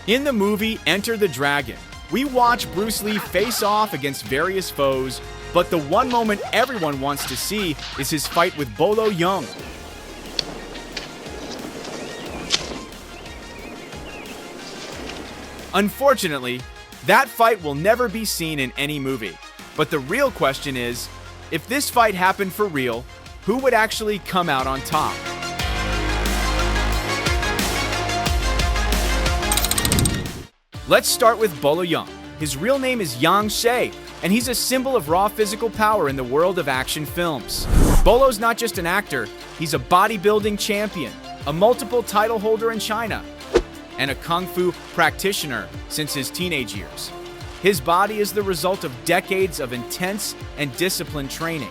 In the movie Enter the Dragon, we watch Bruce Lee face off against various foes, but the one moment everyone wants to see is his fight with Bolo Yeung. Unfortunately, that fight will never be seen in any movie. But the real question is, if this fight happened for real, who would actually come out on top? Let's start with Bolo Yeung. His real name is Yang She, and he's a symbol of raw physical power in the world of action films. Bolo's not just an actor, he's a bodybuilding champion, a multiple title holder in China, and a kung fu practitioner since his teenage years. His body is the result of decades of intense and disciplined training.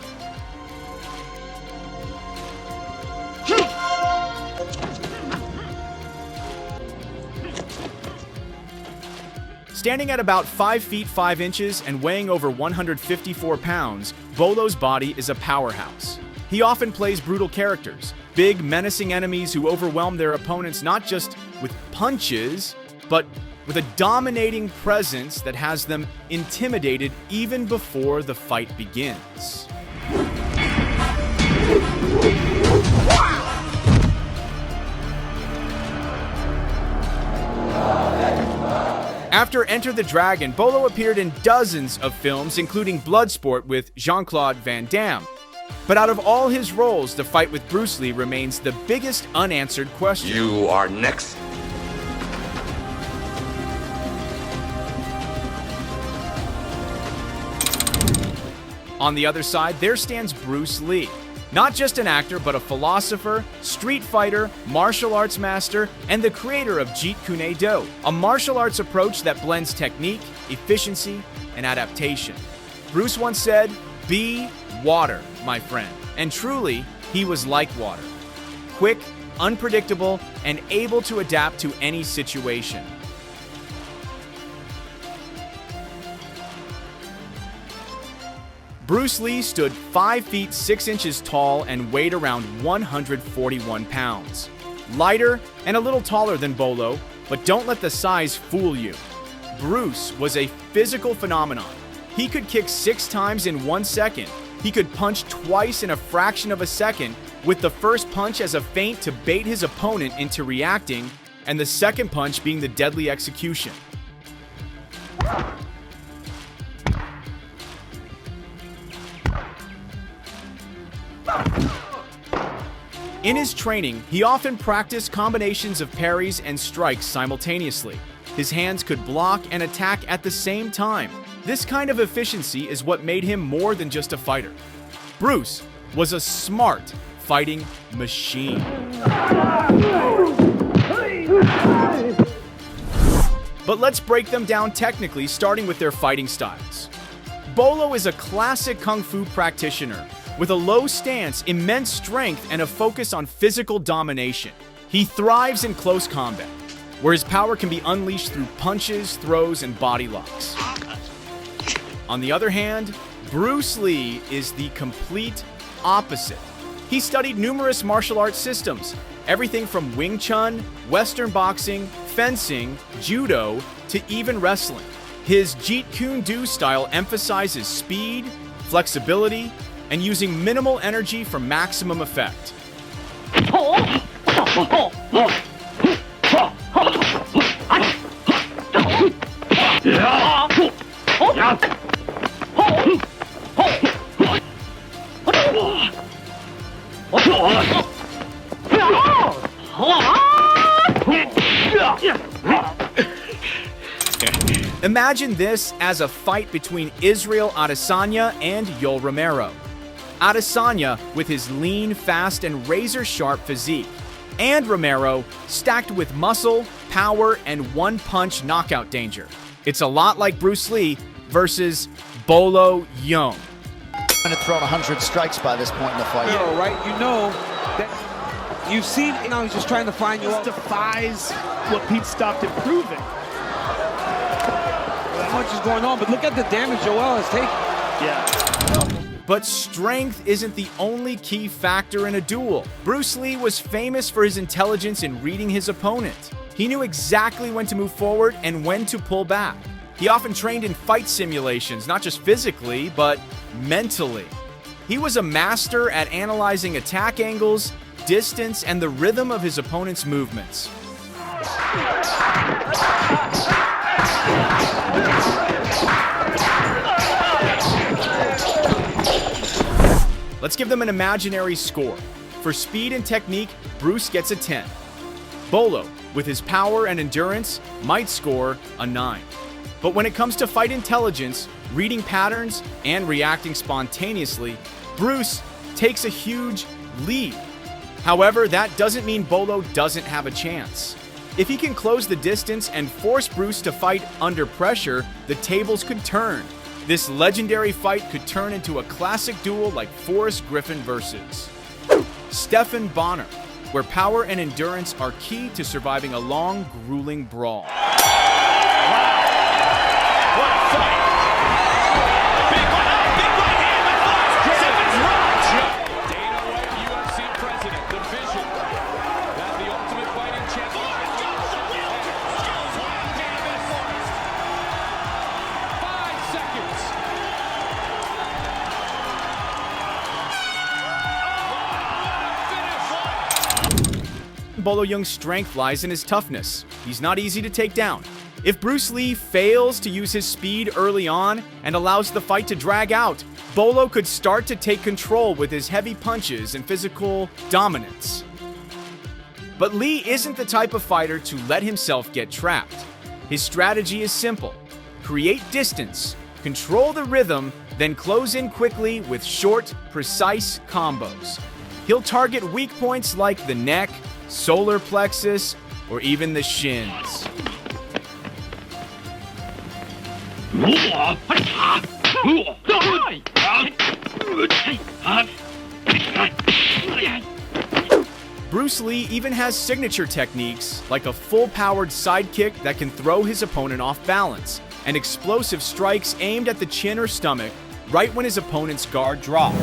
Standing at about 5 feet 5 inches and weighing over 154 pounds, Bolo's body is a powerhouse. He often plays brutal characters, big, menacing enemies who overwhelm their opponents not just with punches, but with a dominating presence that has them intimidated even before the fight begins. After Enter the Dragon, Bolo appeared in dozens of films, including Bloodsport with Jean-Claude Van Damme. But out of all his roles, the fight with Bruce Lee remains the biggest unanswered question. You are next. On the other side, there stands Bruce Lee. Not just an actor, but a philosopher, street fighter, martial arts master, and the creator of Jeet Kune Do, a martial arts approach that blends technique, efficiency, and adaptation. Bruce once said, "Be water, my friend." And truly, he was like water. Quick, unpredictable, and able to adapt to any situation. Bruce Lee stood 5 feet 6 inches tall and weighed around 141 pounds. Lighter and a little taller than Bolo, but don't let the size fool you. Bruce was a physical phenomenon. He could kick 6 times in 1 second. He could punch twice in a fraction of a second, with the first punch as a feint to bait his opponent into reacting, and the second punch being the deadly execution. In his training, he often practiced combinations of parries and strikes simultaneously. His hands could block and attack at the same time. This kind of efficiency is what made him more than just a fighter. Bruce was a smart fighting machine. But let's break them down technically, starting with their fighting styles. Bolo is a classic kung fu practitioner with a low stance, immense strength, and a focus on physical domination. He thrives in close combat, where his power can be unleashed through punches, throws, and body locks. On the other hand, Bruce Lee is the complete opposite. He studied numerous martial arts systems, everything from Wing Chun, Western boxing, fencing, judo, to even wrestling. His Jeet Kune Do style emphasizes speed, flexibility, and using minimal energy for maximum effect. Imagine this as a fight between Israel Adesanya and Yoel Romero. Adesanya with his lean, fast, and razor-sharp physique, and Romero stacked with muscle, power, and one-punch knockout danger. It's a lot like Bruce Lee versus Bolo Yeung. Going to throw 100 strikes by this point in the fight. Yeah, right. You know that you've seen. Now he's just trying to find you. This defies what Pete Stockton proving. That much is going on, but look at the damage Joel has taken. Yeah. But strength isn't the only key factor in a duel. Bruce Lee was famous for his intelligence in reading his opponent. He knew exactly when to move forward and when to pull back. He often trained in fight simulations, not just physically, but mentally. He was a master at analyzing attack angles, distance, and the rhythm of his opponent's movements. Let's give them an imaginary score. For speed and technique, Bruce gets a 10. Bolo, with his power and endurance, might score a 9. But when it comes to fight intelligence, reading patterns, and reacting spontaneously, Bruce takes a huge lead. However, that doesn't mean Bolo doesn't have a chance. If he can close the distance and force Bruce to fight under pressure, the tables could turn. This legendary fight could turn into a classic duel like Forrest Griffin versus Stephan Bonner, where power and endurance are key to surviving a long, grueling brawl. What a fight! Big right hand by Fox. Stephan's right. Dana White, UFC president, the vision that the Ultimate Fighting Championship. Bolo Yeung's strength lies in his toughness. He's not easy to take down. If Bruce Lee fails to use his speed early on and allows the fight to drag out, Bolo could start to take control with his heavy punches and physical dominance. But Lee isn't the type of fighter to let himself get trapped. His strategy is simple: create distance, control the rhythm, then close in quickly with short, precise combos. He'll target weak points like the neck, solar plexus, or even the shins. Bruce Lee even has signature techniques like a full-powered sidekick that can throw his opponent off balance, and explosive strikes aimed at the chin or stomach right when his opponent's guard drops.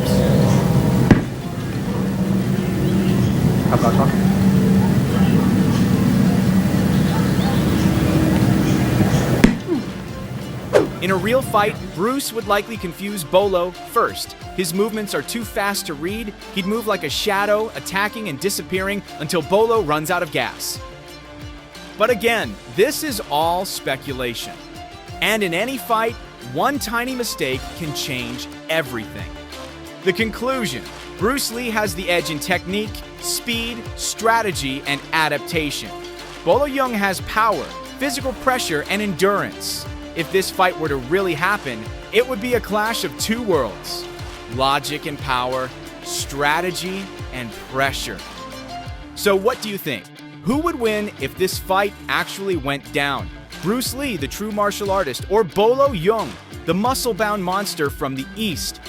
In a real fight, Bruce would likely confuse Bolo first. His movements are too fast to read. He'd move like a shadow, attacking and disappearing until Bolo runs out of gas. But again, this is all speculation. And in any fight, one tiny mistake can change everything. The conclusion: Bruce Lee has the edge in technique, speed, strategy, and adaptation. Bolo Yeung has power, physical pressure, and endurance. If this fight were to really happen, it would be a clash of two worlds: logic and power, strategy and pressure. So what do you think? Who would win if this fight actually went down? Bruce Lee, the true martial artist, or Bolo Yeung, the muscle-bound monster from the East?